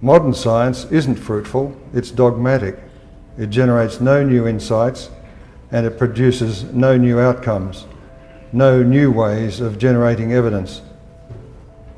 Modern science isn't fruitful, it's dogmatic. It generates no new insights and it produces no new outcomes, no new ways of generating evidence.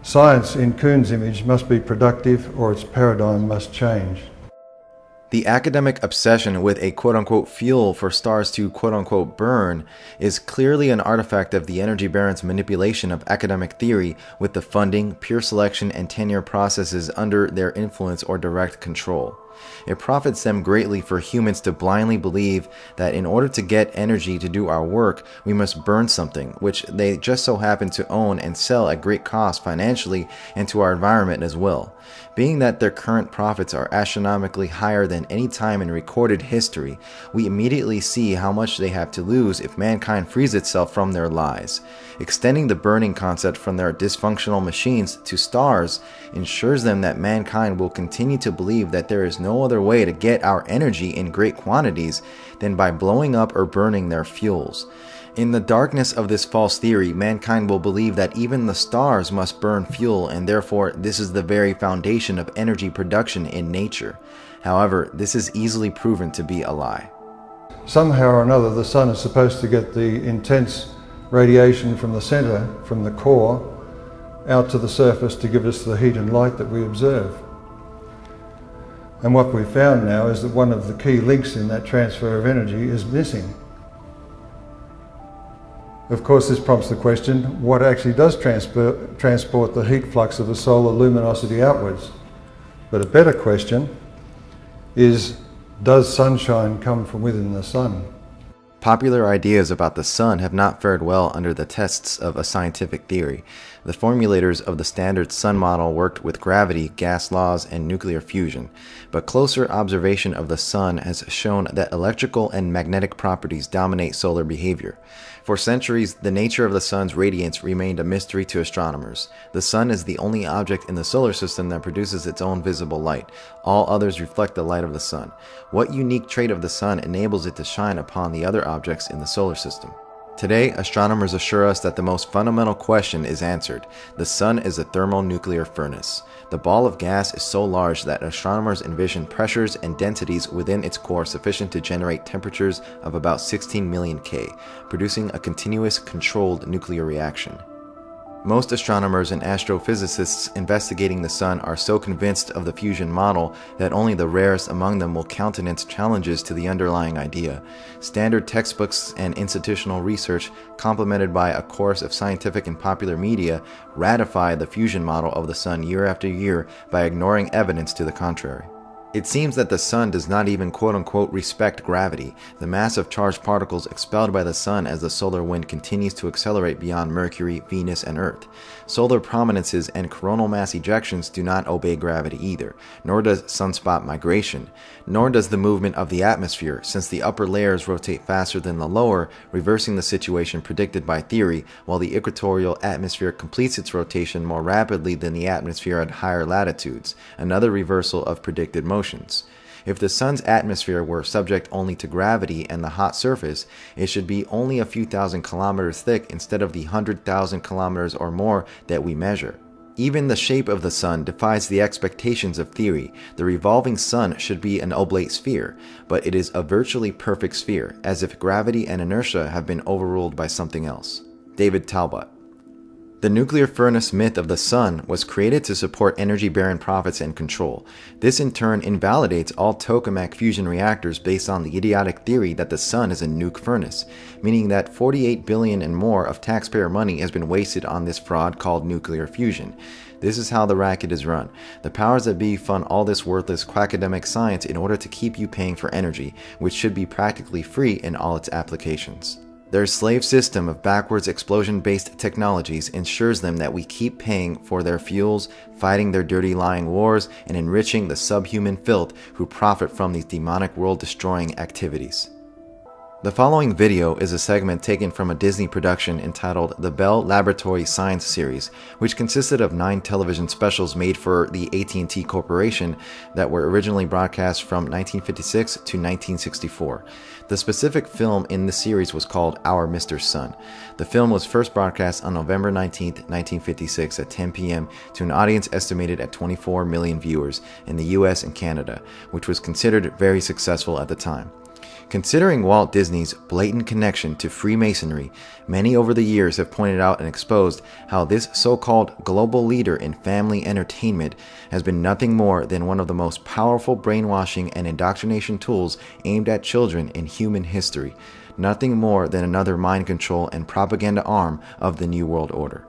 Science, in Kuhn's image, must be productive or its paradigm must change. The academic obsession with a quote-unquote fuel for stars to quote-unquote burn is clearly an artifact of the energy barons' manipulation of academic theory with the funding, pure selection, and tenure processes under their influence or direct control. It profits them greatly for humans to blindly believe that in order to get energy to do our work, we must burn something, which they just so happen to own and sell at great cost financially and to our environment as well. Being that their current profits are astronomically higher than any time in recorded history, we immediately see how much they have to lose if mankind frees itself from their lies. Extending the burning concept from their dysfunctional machines to stars ensures them that mankind will continue to believe that there is no other way to get our energy in great quantities than by blowing up or burning their fuels. In the darkness of this false theory, mankind will believe that even the stars must burn fuel, and therefore this is the very foundation of energy production in nature. However, this is easily proven to be a lie. Somehow or another, the sun is supposed to get the intense radiation from the center, from the core, out to the surface to give us the heat and light that we observe. And what we've found now is that one of the key links in that transfer of energy is missing. Of course, this prompts the question, what actually does transport the heat flux of a solar luminosity outwards? But a better question is, does sunshine come from within the sun? Popular ideas about the sun have not fared well under the tests of a scientific theory. The formulators of the standard sun model worked with gravity, gas laws, and nuclear fusion, but closer observation of the sun has shown that electrical and magnetic properties dominate solar behavior. For centuries, the nature of the sun's radiance remained a mystery to astronomers. The sun is the only object in the solar system that produces its own visible light. All others reflect the light of the sun. What unique trait of the sun enables it to shine upon the other objects in the solar system? Today, astronomers assure us that the most fundamental question is answered. The sun is a thermonuclear furnace. The ball of gas is so large that astronomers envision pressures and densities within its core sufficient to generate temperatures of about 16 million K, producing a continuous, controlled nuclear reaction. Most astronomers and astrophysicists investigating the sun are so convinced of the fusion model that only the rarest among them will countenance challenges to the underlying idea. Standard textbooks and institutional research, complemented by a course of scientific and popular media, ratify the fusion model of the sun year after year by ignoring evidence to the contrary. It seems that the sun does not even quote-unquote respect gravity, the mass of charged particles expelled by the sun as the solar wind continues to accelerate beyond Mercury, Venus, and Earth. Solar prominences and coronal mass ejections do not obey gravity either, nor does sunspot migration, nor does the movement of the atmosphere, since the upper layers rotate faster than the lower, reversing the situation predicted by theory, while the equatorial atmosphere completes its rotation more rapidly than the atmosphere at higher latitudes, another reversal of predicted motion. If the sun's atmosphere were subject only to gravity and the hot surface, it should be only a few thousand kilometers thick instead of the 100,000 kilometers or more that we measure. Even the shape of the sun defies the expectations of theory. The revolving sun should be an oblate sphere, but it is a virtually perfect sphere, as if gravity and inertia have been overruled by something else. David Talbot. The nuclear furnace myth of the sun was created to support energy baron profits and control. This in turn invalidates all tokamak fusion reactors based on the idiotic theory that the sun is a nuke furnace, meaning that 48 billion and more of taxpayer money has been wasted on this fraud called nuclear fusion. This is how the racket is run. The powers that be fund all this worthless quackademic science in order to keep you paying for energy, which should be practically free in all its applications. Their slave system of backwards explosion-based technologies ensures them that we keep paying for their fuels, fighting their dirty lying wars, and enriching the subhuman filth who profit from these demonic world-destroying activities. The following video is a segment taken from a Disney production entitled The Bell Laboratory Science Series, which consisted of 9 television specials made for the AT&T Corporation that were originally broadcast from 1956 to 1964. The specific film in the series was called Our Mr. Sun. The film was first broadcast on November 19, 1956 at 10 p.m. to an audience estimated at 24 million viewers in the US and Canada, which was considered very successful at the time. Considering Walt Disney's blatant connection to Freemasonry, many over the years have pointed out and exposed how this so-called global leader in family entertainment has been nothing more than one of the most powerful brainwashing and indoctrination tools aimed at children in human history, nothing more than another mind control and propaganda arm of the New World Order.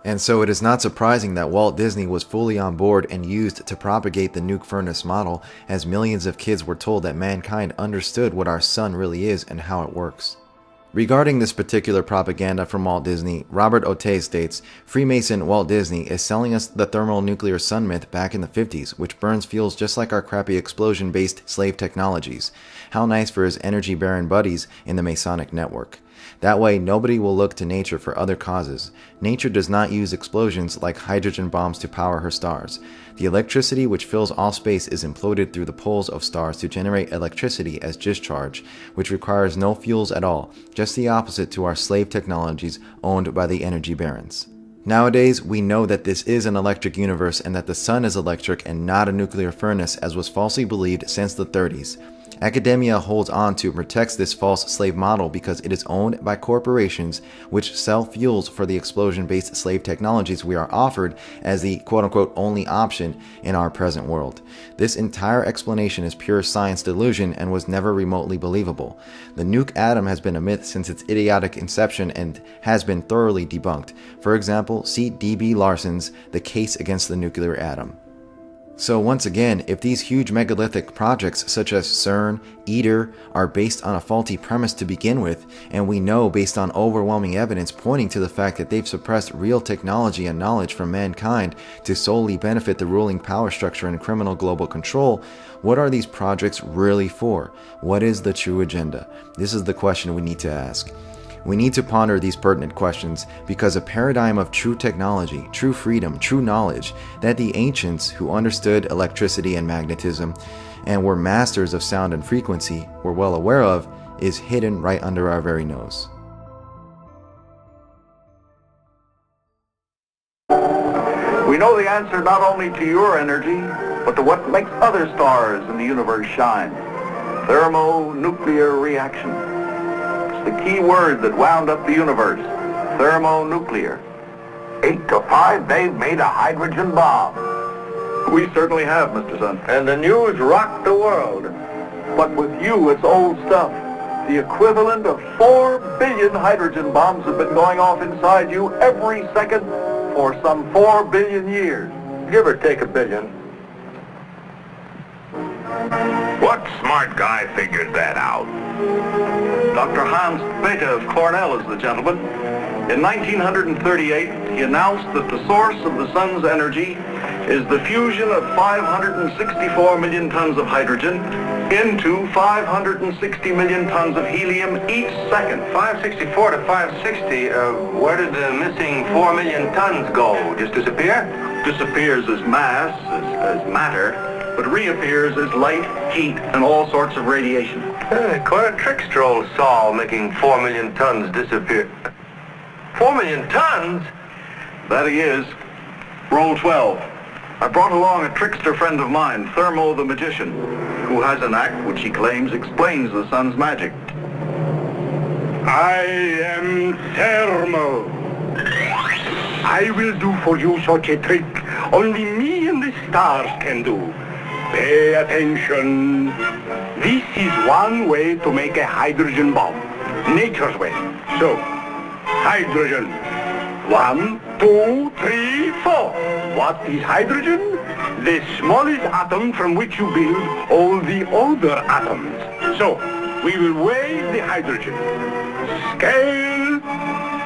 And so it is not surprising that Walt Disney was fully on board and used to propagate the nuke furnace model, as millions of kids were told that mankind understood what our sun really is and how it works. Regarding this particular propaganda from Walt Disney, Robert Otey states, Freemason Walt Disney is selling us the thermonuclear sun myth back in the 50s, which burns fuels just like our crappy explosion-based slave technologies. How nice for his energy baron buddies in the Masonic network. That way, nobody will look to nature for other causes. Nature does not use explosions like hydrogen bombs to power her stars. The electricity which fills all space is imploded through the poles of stars to generate electricity as discharge, which requires no fuels at all, just the opposite to our slave technologies owned by the energy barons. Nowadays, we know that this is an electric universe and that the sun is electric and not a nuclear furnace, as was falsely believed since the 30s. Academia holds on to and protects this false slave model because it is owned by corporations which sell fuels for the explosion-based slave technologies we are offered as the quote-unquote only option in our present world. This entire explanation is pure science delusion and was never remotely believable. The nuke atom has been a myth since its idiotic inception and has been thoroughly debunked. For example, see D.B. Larson's The Case Against the Nuclear Atom. So once again, if these huge megalithic projects such as CERN, ITER are based on a faulty premise to begin with, and we know based on overwhelming evidence pointing to the fact that they've suppressed real technology and knowledge from mankind to solely benefit the ruling power structure and criminal global control, what are these projects really for? What is the true agenda? This is the question we need to ask. We need to ponder these pertinent questions because a paradigm of true technology, true freedom, true knowledge that the ancients who understood electricity and magnetism and were masters of sound and frequency were well aware of is hidden right under our very nose. We know the answer not only to your energy, but to what makes other stars in the universe shine. Thermonuclear reaction. The key word that wound up the universe, thermonuclear. 8 to 5, they've made a hydrogen bomb. We certainly have, Mr. Sun. And the news rocked the world. But with you, it's old stuff. The equivalent of 4 billion hydrogen bombs have been going off inside you every second for some 4 billion years. Give or take a billion. What smart guy figured that out? Dr. Hans Bethe of Cornell is the gentleman. In 1938, he announced that the source of the sun's energy is the fusion of 564 million tons of hydrogen into 560 million tons of helium each second. 564 to 560, where did the missing 4 million tons go? Just disappear? Disappears as mass, as matter, but reappears as light, heat, and all sorts of radiation. Quite a trickster old Saul making 4 million tons disappear. 4 million tons? That he is. Roll 12. I brought along a trickster friend of mine, Thermo the Magician, who has an act which he claims explains the sun's magic. I am Thermo. I will do for you such a trick only me and the stars can do. Pay attention. This is one way to make a hydrogen bomb. Nature's way. So, hydrogen. 1, 2, 3, 4. What is hydrogen? The smallest atom from which you build all the other atoms. So, we will weigh the hydrogen. Scale.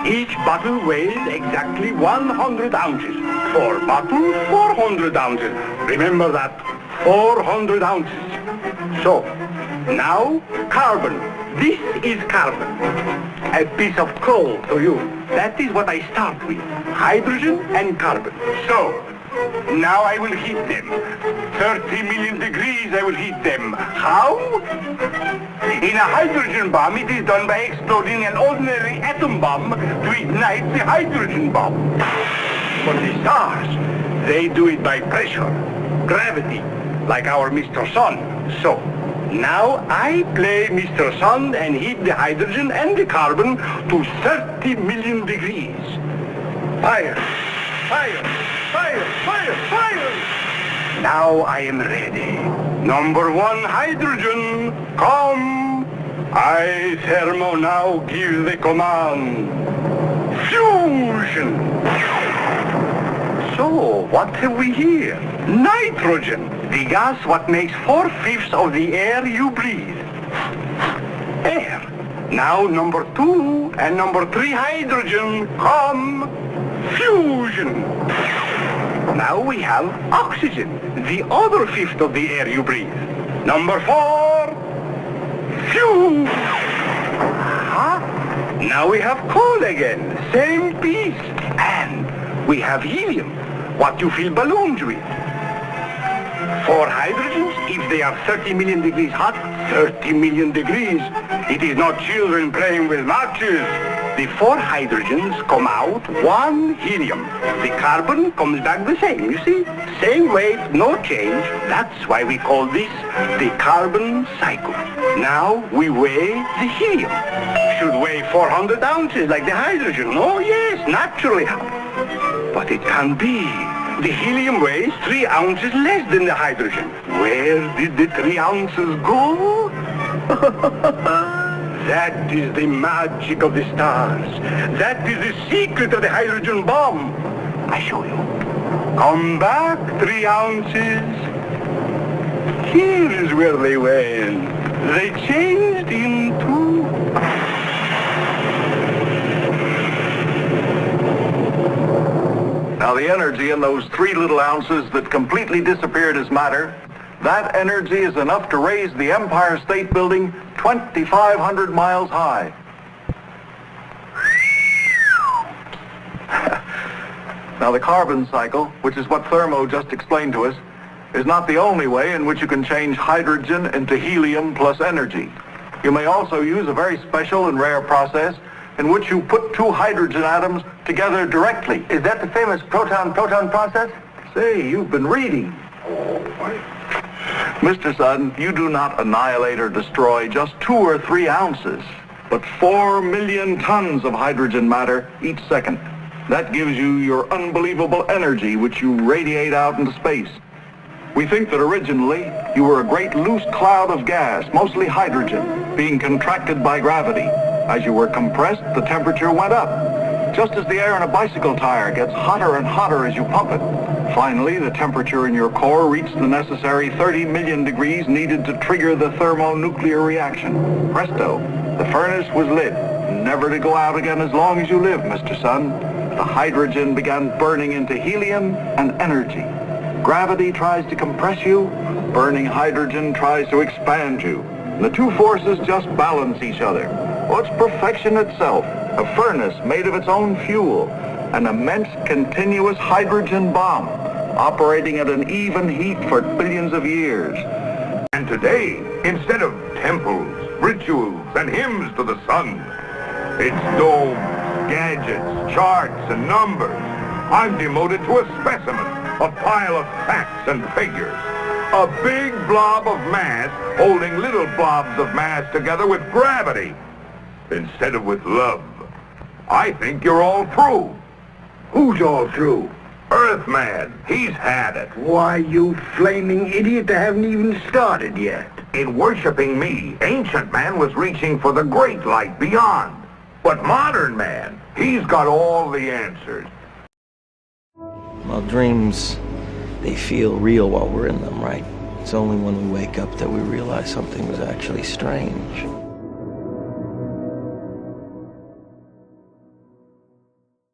Each bottle weighs exactly 100 ounces. 4 bottles, 400 ounces. Remember that. 400 ounces. So, now carbon. This is carbon. A piece of coal to you. That is what I start with. Hydrogen and carbon. So, now I will heat them. 30 million degrees I will heat them. How? In a hydrogen bomb, it is done by exploding an ordinary atom bomb to ignite the hydrogen bomb. For the stars, they do it by pressure, gravity, like our Mr. Sun. So, now I play Mr. Sun and heat the hydrogen and the carbon to 30 million degrees. Fire, fire, fire, fire, fire! Now I am ready. Number one, hydrogen, come. I, Thermo, now give the command. Fusion! So, what have we here? Nitrogen, the gas what makes 4/5 of the air you breathe. Air. Now number 2 and number 3 hydrogen, come. Fusion. Now we have oxygen, the other 1/5 of the air you breathe. Number 4, fusion. Now we have coal again, same piece. And we have helium, what you fill balloons with. 4 hydrogens, if they are 30 million degrees hot, 30 million degrees. It is not children playing with matches. The 4 hydrogens come out 1 helium. The carbon comes back the same, you see? Same weight, no change. That's why we call this the carbon cycle. Now we weigh the helium. Should weigh 400 ounces like the hydrogen. Oh yes, naturally. But it can't be. The helium weighs 3 ounces less than the hydrogen. Where did the 3 ounces go? That is the magic of the stars. That is the secret of the hydrogen bomb. I show you. Come back, 3 ounces. Here is where they went. They changed into... Now the energy in those 3 little ounces that completely disappeared as matter, that energy is enough to raise the Empire State Building 2,500 miles high. Now the carbon cycle, which is what Thermo just explained to us, is not the only way in which you can change hydrogen into helium plus energy. You may also use a very special and rare process in which you put 2 hydrogen atoms together directly. Is that the famous proton-proton process? Say, you've been reading. Mr. Sun, you do not annihilate or destroy just 2 or 3 ounces, but 4 million tons of hydrogen matter each second. That gives you your unbelievable energy, which you radiate out into space. We think that originally you were a great loose cloud of gas, mostly hydrogen, being contracted by gravity. As you were compressed, the temperature went up, just as the air in a bicycle tire gets hotter and hotter as you pump it. Finally, the temperature in your core reached the necessary 30 million degrees needed to trigger the thermonuclear reaction. Presto, the furnace was lit, never to go out again as long as you live, Mr. Sun. The hydrogen began burning into helium and energy. Gravity tries to compress you, burning hydrogen tries to expand you. The 2 forces just balance each other. Well, it's perfection itself, a furnace made of its own fuel, an immense continuous hydrogen bomb, operating at an even heat for billions of years. And today, instead of temples, rituals, and hymns to the sun, it's domes, gadgets, charts, and numbers. I'm demoted to a specimen, a pile of facts and figures. A big blob of mass holding little blobs of mass together with gravity instead of with love. I think you're all through. Who's all through? Earthman, he's had it. Why, you flaming idiot, I haven't even started yet. In worshiping me, ancient man was reaching for the great light beyond. But modern man, he's got all the answers. Well, dreams, they feel real while we're in them, right? It's only when we wake up that we realize something was actually strange.